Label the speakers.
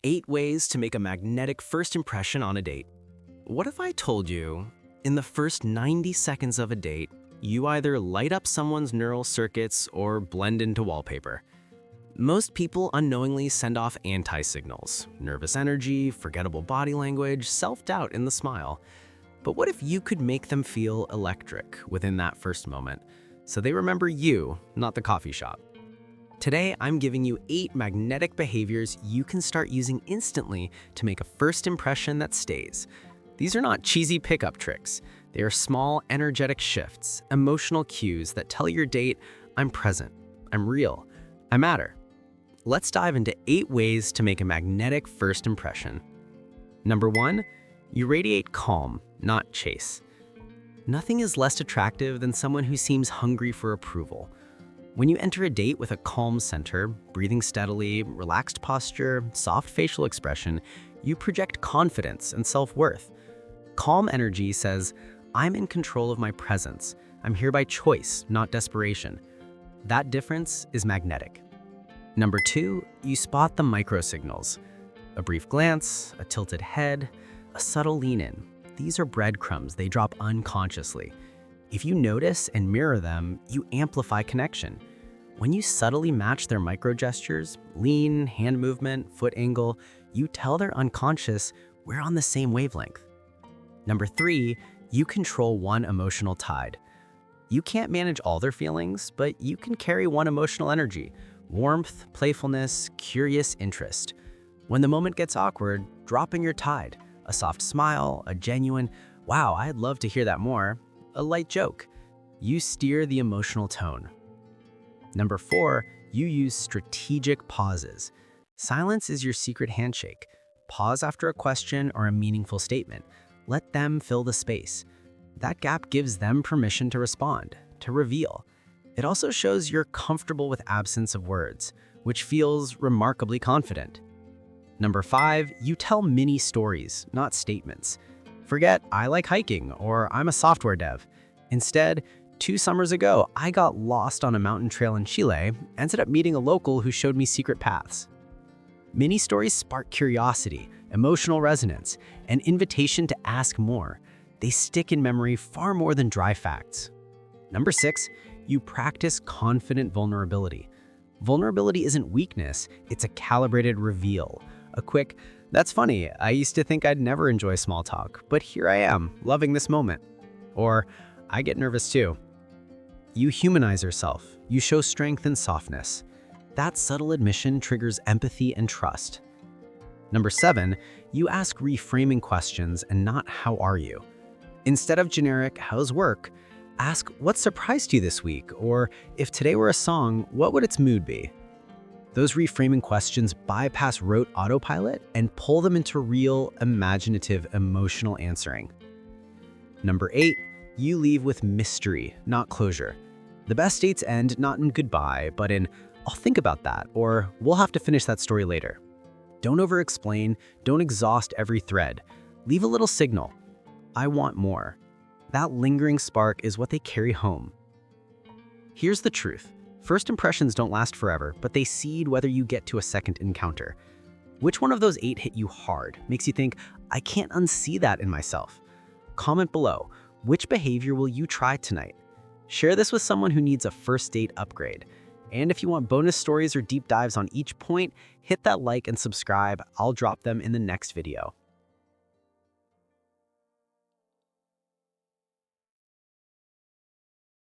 Speaker 1: 8 ways to make a magnetic first impression on a date. What if I told you, in the first 90 seconds of a date, you either light up someone's neural circuits or blend into wallpaper? Most people unknowingly send off anti-signals: nervous energy, forgettable body language, self-doubt in the smile. But what if you could make them feel electric within that first moment, so they remember you, not the coffee shop? Today, I'm giving you 8 magnetic behaviors you can start using instantly to make a first impression that stays. These are not cheesy pickup tricks. They are small, energetic shifts, emotional cues that tell your date, I'm present, I'm real, I matter. Let's dive into 8 ways to make a magnetic first impression. Number 1, you radiate calm, not chase. Nothing is less attractive than someone who seems hungry for approval. When you enter a date with a calm center, breathing steadily, relaxed posture, soft facial expression, you project confidence and self-worth. Calm energy says, I'm in control of my presence. I'm here by choice, not desperation. That difference is magnetic. Number 2, you spot the microsignals. A brief glance, a tilted head, a subtle lean in. These are breadcrumbs they drop unconsciously. If you notice and mirror them, you amplify connection. When you subtly match their micro-gestures, lean, hand movement, foot angle, you tell their unconscious, we're on the same wavelength. Number 3, you control one emotional tide. You can't manage all their feelings, but you can carry one emotional energy: warmth, playfulness, curious interest. When the moment gets awkward, drop in your tide. A soft smile, a genuine, wow, I'd love to hear that more, a light joke. You steer the emotional tone. Number 4, you use strategic pauses. Silence is your secret handshake. Pause after a question or a meaningful statement. Let them fill the space. That gap gives them permission to respond, to reveal. It also shows you're comfortable with absence of words, which feels remarkably confident. Number 5, you tell mini stories, not statements. Forget, I like hiking, or I'm a software dev. Instead, 2 summers ago, I got lost on a mountain trail in Chile, ended up meeting a local who showed me secret paths. Mini stories spark curiosity, emotional resonance, an invitation to ask more. They stick in memory far more than dry facts. Number 6, you practice confident vulnerability. Vulnerability isn't weakness, it's a calibrated reveal. A quick, that's funny, I used to think I'd never enjoy small talk, but here I am, loving this moment. Or, I get nervous too. You humanize yourself. You show strength and softness. That subtle admission triggers empathy and trust. Number 7, you ask reframing questions and not how are you. Instead of generic, how's work, ask what surprised you this week, or if today were a song, what would its mood be? Those reframing questions bypass rote autopilot and pull them into real, imaginative, emotional answering. Number 8, you leave with mystery, not closure. The best dates end not in goodbye, but in, I'll think about that, or we'll have to finish that story later. Don't over-explain, don't exhaust every thread. Leave a little signal. I want more. That lingering spark is what they carry home. Here's the truth. First impressions don't last forever, but they seed whether you get to a second encounter. Which one of those 8 hit you hard, makes you think, I can't unsee that in myself? Comment below, which behavior will you try tonight? Share this with someone who needs a first date upgrade. And if you want bonus stories or deep dives on each point, hit that like and subscribe. I'll drop them in the next video.